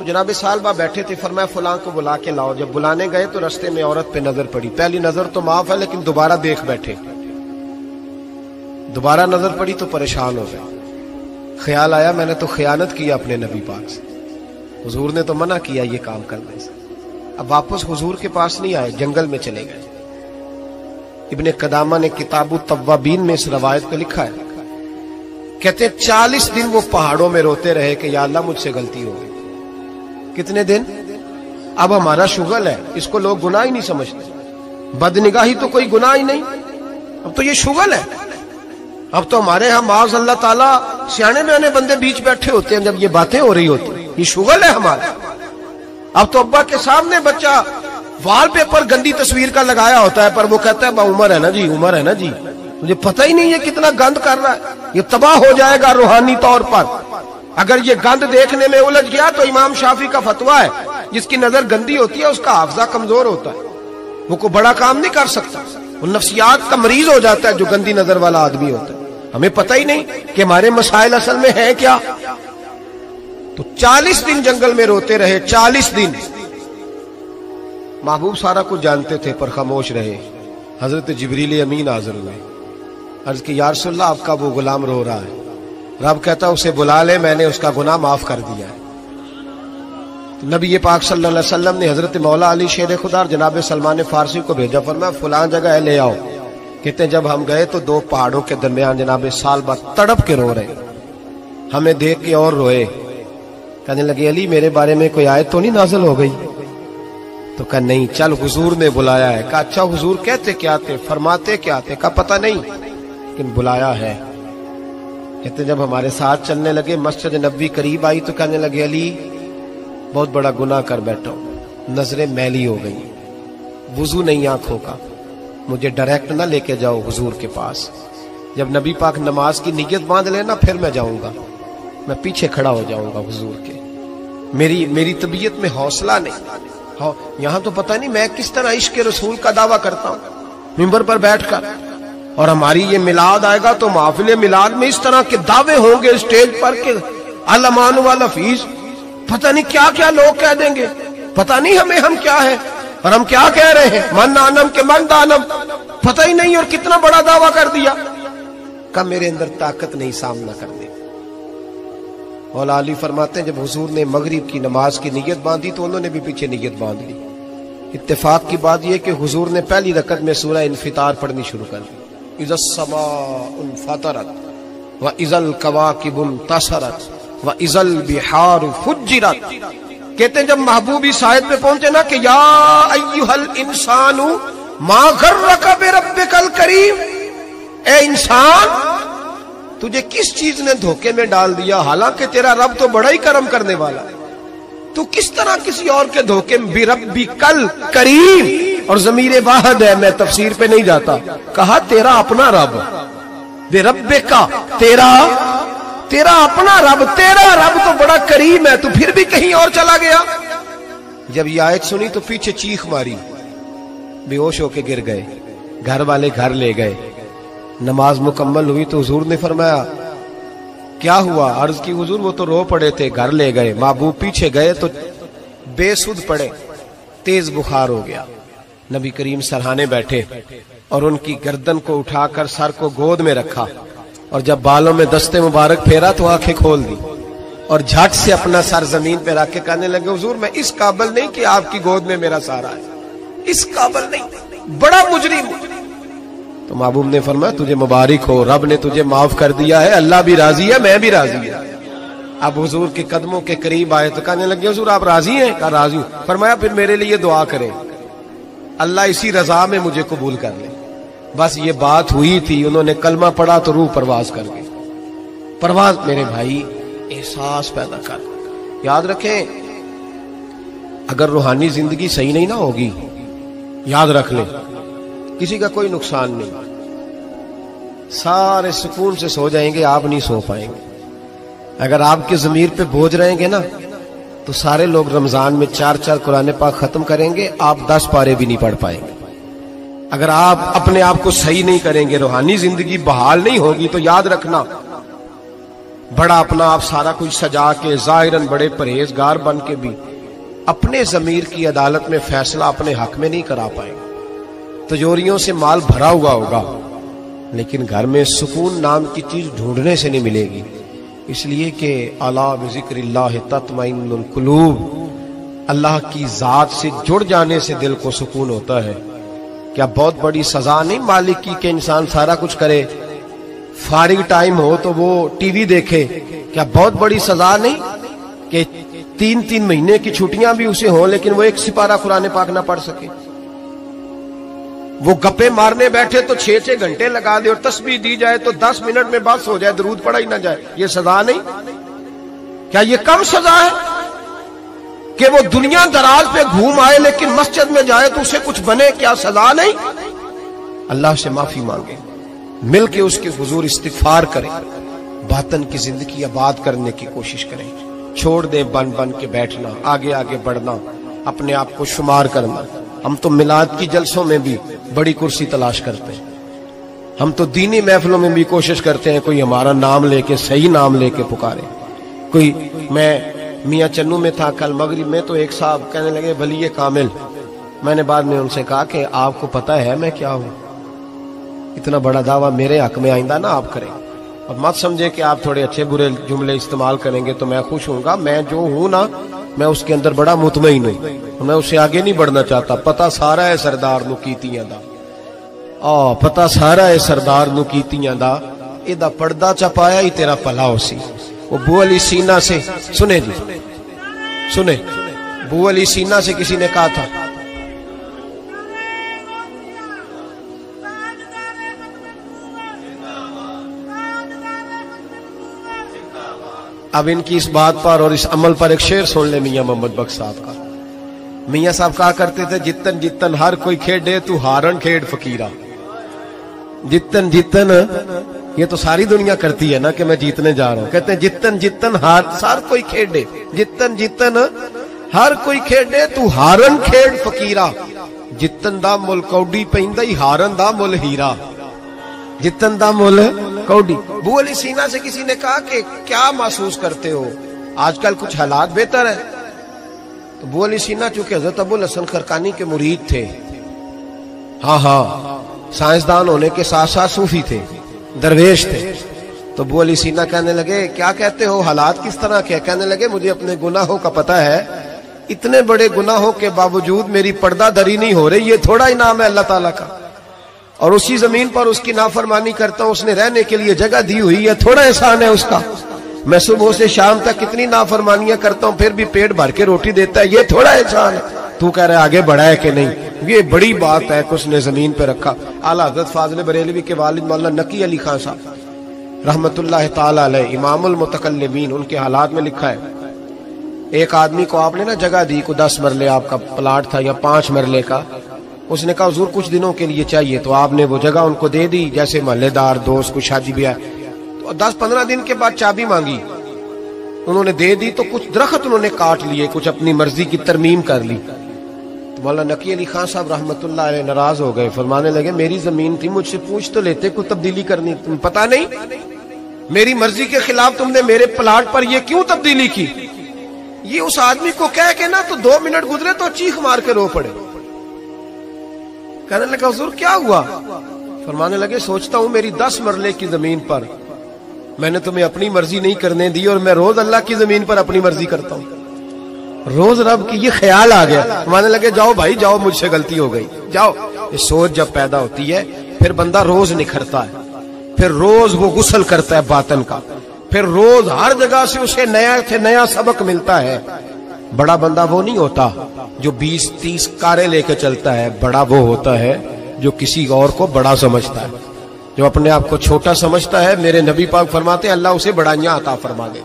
तो जनाब सालबा बैठे थे, फरमाया फलां को बुला के लाओ। जब बुलाने गए तो रास्ते में औरत पे नजर पड़ी। पहली नजर तो माफ है, लेकिन दोबारा देख बैठे। दोबारा नजर पड़ी तो परेशान हो गए। ख्याल आया मैंने तो खयानत किया अपने नबी पाक से, हुजूर ने तो मना किया ये काम करने से। अब वापस हुजूर के पास नहीं आए, जंगल में चले गए। इब्ने कदामा ने किताबु तव्वाबीन में इस रवायत को लिखा है। कहते 40 दिन वो पहाड़ों में रोते रहे कि या अल्लाह मुझसे गलती हो गई। कितने दिन? अब हमारा शुगल है, इसको लोग गुनाह ही नहीं समझते। बदनिगाही तो कोई गुनाह ही नहीं, अब तो ये शुगल है। अब तो हमारे यहां माज़ अल्लाह ताला सियाने बयाने बंदे बीच बैठे होते हैं जब ये बातें हो रही होती, ये शुगल है हमारा। अब तो अब्बा के सामने बच्चा वॉलपेपर गंदी तस्वीर का लगाया होता है, पर वो कहता है उमर है ना जी, उमर है ना जी। मुझे पता ही नहीं है कितना गंद कर रहा है, ये तबाह हो जाएगा रूहानी तौर पर। अगर ये गंद देखने में उलझ गया तो इमाम शाफी का फतवा है, जिसकी नजर गंदी होती है उसका हाफजा कमजोर होता है, वो कोई बड़ा काम नहीं कर सकता, वो नफ्सियात का मरीज हो जाता है जो गंदी नजर वाला आदमी होता है। हमें पता ही नहीं कि हमारे मसाइल असल में है क्या। तो 40 दिन जंगल में रोते रहे, 40 दिन। महबूब सारा कुछ जानते थे पर खामोश रहे। हजरत जिब्रील अमीन हाजिर हुए, अर्ज की या रसूलल्लाह आपका वो गुलाम रो रहा है। रब कहता उसे बुला ले, मैंने उसका गुनाह माफ कर दिया है। तो नबी पाक सल्लल्लाहु अलैहि वसल्लम ने हजरत मौला अली शेर खुदा और जनाब सलमान फारसी को भेजा, फरमाया फलां जगह ले आओ। कहते जब हम गए तो दो पहाड़ों के दरमियान जनाब सालबा तड़प के रो रहे, हमें देख के और रोए। कहने लगे अली मेरे बारे में कोई आयत तो नहीं नाज़िल हो गई? तो कहा नहीं, चल हुजूर ने बुलाया है। कहा अच्छा हुजूर कहते क्या थे, फरमाते क्या थे? कहा पता नहीं, लेकिन बुलाया है। कहते जब हमारे साथ चलने लगे, मस्जिद नबवी करीब आई तो कहने लगे अली बहुत बड़ा गुनाह कर बैठा हूं, नजरें मैली हो गई, वुजू नहीं आंखों का, मुझे डायरेक्ट ना लेके जाओ हुजूर के पास। जब नबी पाक नमाज की नियत बांध लेना फिर मैं जाऊंगा, मैं पीछे खड़ा हो जाऊंगा हुजूर के। मेरी तबीयत में हौसला नहीं। यहां तो पता नहीं मैं किस तरह इश्क रसूल का दावा करता हूं मिंबर पर बैठकर, और हमारी ये मिलाद आएगा तो महफिल मिलाद में इस तरह के दावे होंगे स्टेज पर के अलमान वाला फीस, पता नहीं क्या क्या लोग कह देंगे, पता नहीं हमें हम क्या है और हम क्या कह रहे हैं। मन आनम के मन दानम, पता ही नहीं, और कितना बड़ा दावा कर दिया। का मेरे अंदर ताकत नहीं सामना करने। मौला अली फरमाते हैं जब हुजूर ने मगरिब की नमाज की नियत बांधी तो उन्होंने भी पीछे नियत बांध ली। इत्तेफाक की बात यह कि हुजूर ने पहली रकत में सूरह इन्फितार पढ़नी शुरू कर दी, इज़स समाउन फतरत व इज़ल कवाकिबुन तसरत व इज़ल बिहार फुज्जिरत। कहते हैं जब महबूब इस आयत पे पहुंचे ना कि या अय्युहल इंसानु मा गर्रका बिरब्बिकल करीम, ए इंसान तुझे किस चीज ने धोखे में डाल दिया, हालांकि तेरा रब तो बड़ा ही करम करने वाला है, तू किस तरह किसी और के धोखे में। बिरब्बिकल करीम, और ज़मीर वाहिद है, मैं तफसीर पे नहीं जाता, कहा तेरा अपना रब, बिरब्बिका तेरा अपना रब, तेरा रब तो बड़ा करीम है, तू फिर भी कहीं और चला गया। जब ये आयत सुनी तो पीछे चीख मारी, बेहोश होके गिर गए, घर वाले घर ले गए। नमाज मुकम्मल हुई तो हुजूर ने फरमाया क्या हुआ? अर्ज की हुजूर वो तो रो पड़े थे, घर ले गए। महबूब पीछे गए तो बेसुध पड़े, तेज बुखार हो गया। नबी करीम सरहाने बैठे और उनकी गर्दन को उठाकर सर को गोद में रखा, और जब बालों में दस्ते मुबारक फेरा तो आंखें खोल दी और झट से अपना सर जमीन पे रख के कहने लगे हुजूर मैं इस काबिल नहीं कि आपकी गोद में मेरा सहारा है, इस काबिल नहीं, बड़ा मुजरिम। तो महबूब ने फरमाया तुझे मुबारक हो, रब ने तुझे माफ कर दिया है, अल्लाह भी राजी है, मैं भी राजी है। अब हुजूर के कदमों के करीब आए तो कहने लगे हुजूर आप राजी हैं? कहा राजी हूं। फरमाया फिर मेरे लिए दुआ करें, अल्लाह इसी रजा में मुझे कबूल कर ले। बस ये बात हुई थी, उन्होंने कलमा पढ़ा तो रूह परवाज कर गई। परवाज मेरे भाई एहसास पैदा कर। याद रखें अगर रूहानी जिंदगी सही नहीं ना होगी, याद रख ले किसी का कोई नुकसान नहीं, सारे सुकून से सो जाएंगे, आप नहीं सो पाएंगे। अगर आपके ज़मीर पे बोझ रहेंगे ना तो सारे लोग रमजान में 4-4 कुरान पाक खत्म करेंगे, आप 10 पारे भी नहीं पढ़ पाएंगे। अगर आप अपने आप को सही नहीं करेंगे, रूहानी जिंदगी बहाल नहीं होगी, तो याद रखना बड़ा अपना आप सारा कुछ सजा के जाहिरन बड़े परहेजगार बन के भी अपने जमीर की अदालत में फैसला अपने हक में नहीं करा पाएंगे। तिजोरियों से माल भरा हुआ होगा लेकिन घर में सुकून नाम की चीज ढूंढने से नहीं मिलेगी। इसलिए कि अला बिज़िक्रिल्लाह तत्मइन्नुल कुलूब, अल्लाह की जात से जुड़ जाने से दिल को सुकून होता है। क्या बहुत बड़ी सजा नहीं मालिक की कि इंसान सारा कुछ करे, फारिग टाइम हो तो वो टीवी देखे? क्या बहुत बड़ी सजा नहीं कि 3-3 महीने की छुट्टियां भी उसे हो लेकिन वो एक सिपारा कुरान पाक ना पढ़ सके? वो गप्पे मारने बैठे तो 6-6 घंटे लगा दे और तस्बीह दी जाए तो 10 मिनट में बस हो जाए, दरूद पढ़ा ही ना जाए। ये सजा नहीं? क्या ये कम सजा है कि वो दुनिया दराज पे घूम आए लेकिन मस्जिद में जाए तो उसे कुछ बने? क्या सजा नहीं? अल्लाह से माफी मांगे, मिल के उसके हुजूर इस्तिगफार करें, बातन की जिंदगी आबाद करने की कोशिश करें। छोड़ दे बन बन के बैठना, आगे आगे बढ़ना, अपने आप को शुमार करना। हम तो मिलाद की जलसों में भी बड़ी कुर्सी तलाश करते हैं, हम तो दीनी महफिलों में भी कोशिश करते हैं कोई हमारा नाम लेके, सही नाम लेके पुकारे कोई। मैं मियाँ चन्नू में था कल मगरिब में, तो एक साहब कहने लगे वली कामिल। मैंने बाद में उनसे कहा कि आपको पता है मैं क्या हूं? इतना बड़ा दावा मेरे हक में आइंदा ना आप करें, और मत समझे कि आप थोड़े अच्छे बुरे जुमले इस्तेमाल करेंगे तो मैं खुश हूँगा। मैं जो हूं ना, मैं उसके अंदर बड़ा मुतमईन हूं, मैं उससे आगे नहीं बढ़ना चाहता। पता सारा है सरदार नू कीतियां दा, पता सारा है सरदार नू कीतियां दा, एदा पर्दा चपाया ही तेरा भला हो सी। वो बू अली सीना से, सुने जी सुने, बू अली सीना से किसी ने कहा था अब इनकी इस बात पर और इस अमल पर एक शेर सुन ले मियां मोहम्मद बख्श साहब का। मियां साहब कहा करते थे जितन जितन हर कोई खेडे तू हारन खेड फकीरा। जितन जितन ये तो सारी दुनिया करती है ना कि मैं जीतने जा रहा हूं। कहते हैं जितन जितन हर कोई खेडे, जितन जितन हर कोई खेडे तू हारन खेड फकीरा। जितन दा मुल कौडी पैंदा ही हारन दा मुल हीरा। जितन दा मुल कौडी। बू अली सीना से किसी ने कहा कि क्या महसूस करते हो, आजकल कुछ हालात बेहतर है? तो बू अली सीना चूंकि हजरत अबुल हसन खरकानी के मुरीद थे, हाँ साइंसदान होने के साथ साथ सूफी थे, दरवेश थे, तो बू अली सीना कहने लगे क्या कहते हो, हालात किस तरह के? कहने लगे मुझे अपने गुनाहों का पता है, इतने बड़े गुनाहों के बावजूद मेरी पर्दादरी नहीं हो रही, ये थोड़ा इनाम है अल्लाह ताला का। और उसी जमीन पर उसकी नाफरमानी करता हूं, उसने रहने के लिए जगह दी हुई है, थोड़ा एहसान है उसका। मैं सुबह से शाम तक कितनी नाफरमानियां करता हूं फिर भी पेट भर के रोटी देता है, ये थोड़ा एहसान है। तू कह रहा है आगे बढ़ा है कि नहीं, ये बड़ी बात है कि उसने जमीन पे रखा। आला हज़रत फाज़िल बरेलवी के वालिद मौलाना नकी अली खान साहब रहमतुल्लाह ताला अलैह, इमामुल मुतकल्लिमीन, उनके हालात में लिखा है एक आदमी को आपने ना जगह दी, को 10 मरले आपका प्लाट था या 5 मरले का, उसने कहा हुजूर कुछ दिनों के लिए चाहिए, तो आपने वो जगह उनको दे दी, जैसे महल्लेदार दोस्त को शादी ब्याह। तो 10-15 दिन के बाद चाबी मांगी, उन्होंने दे दी, तो कुछ दरख्त उन्होंने काट लिए, कुछ अपनी मर्जी की तरमीम कर ली। तो मौलाना नकी अली खान साहब रहमतुल्लाह अलैह नाराज हो गए, फरमाने लगे मेरी जमीन थी, मुझसे पूछ तो लेते, कोई तब्दीली करनी, तुम पता नहीं मेरी मर्जी के खिलाफ तुमने मेरे प्लाट पर ये क्यों तब्दीली की? ये उस आदमी को कह के ना तो 2 मिनट गुजरे तो चीख मार के रो पड़े। कहने लगा हुजूर क्या हुआ? फरमाने लगे सोचता हूं मेरी 10 मरले की जमीन पर मैंने तुम्हें अपनी मर्जी नहीं करने दी, और मैं रोज अल्लाह की जमीन पर अपनी मर्जी करता हूं। रोज रब की ये ख्याल आ गया, फरमाने लगे जाओ भाई जाओ, मुझसे गलती हो गई, जाओ। ये सोच जब पैदा होती है फिर बंदा रोज निखरता है, फिर रोज वो गुस्ल करता है बातन का, फिर रोज हर जगह से उसे नया से नया सबक मिलता है। बड़ा बंदा वो नहीं होता जो 20-30 कारें लेके चलता है, बड़ा वो होता है जो किसी और को बड़ा समझता है। जो अपने आप को छोटा समझता है, मेरे नबी पाक फरमाते हैं अल्लाह उसे बड़ाइयां अता फरमा दे।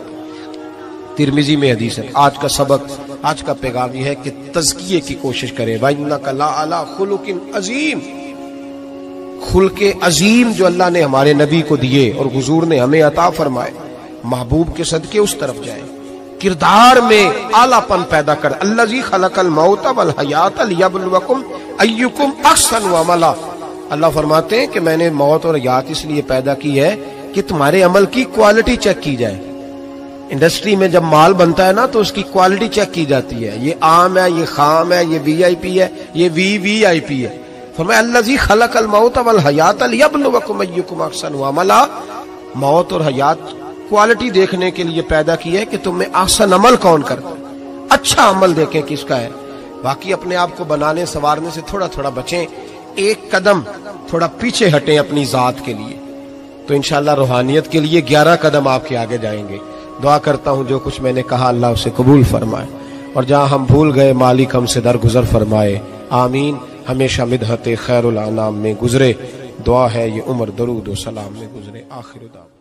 तिरमिजी में हदीस है। आज का सबक, आज का पैगाम यह है कि तज़किये की कोशिश करें। वइन्नका लअला खुलुकिन अजीम, खुल्के अजीम जो अल्लाह ने हमारे नबी को दिए और हुजूर ने हमें अता फरमाए, महबूब के सदके उस तरफ जाए। किरदार में आलापन पैदा कर। अल्लज़ी खलकल मौत वल हयात लियब्लुवकुम अय्युकुम अहसनु अमला। अल्लाह फरमाते हैं कि मैंने मौत और हयात इसलिए पैदा की है कि तुम्हारे अमल की क्वालिटी चेक की जाए। इंडस्ट्री में जब माल बनता है ना तो उसकी क्वालिटी चेक की जाती है, ये आम है, ये खाम है, ये वीआईपी है, ये वीवीआईपी है। फरमाया अल्लज़ी खलक़ल मौत वल हयात लियब्लुवकुम अय्युकुम अहसनु अमला। मौत और हयात क्वालिटी देखने के लिए पैदा की है कि तुम में आसन अमल कौन करता है, अच्छा अमल देखें किसका है। बाकी अपने आप को बनाने संवारने से थोड़ा थोड़ा बचें, एक कदम थोड़ा पीछे हटें अपनी जात के लिए, तो इंशाअल्लाह रूहानियत के लिए 11 कदम आपके आगे जाएंगे। दुआ करता हूं जो कुछ मैंने कहा अल्लाह उसे कबूल फरमाए, और जहां हम भूल गए मालिक हमसे दरगुजर फरमाए। आमीन। हमेशा मिदहत खैरुल अनाम में गुजरे। दुआ है ये उम्र दरूद व सलाम में गुजरे। आखिर दावा।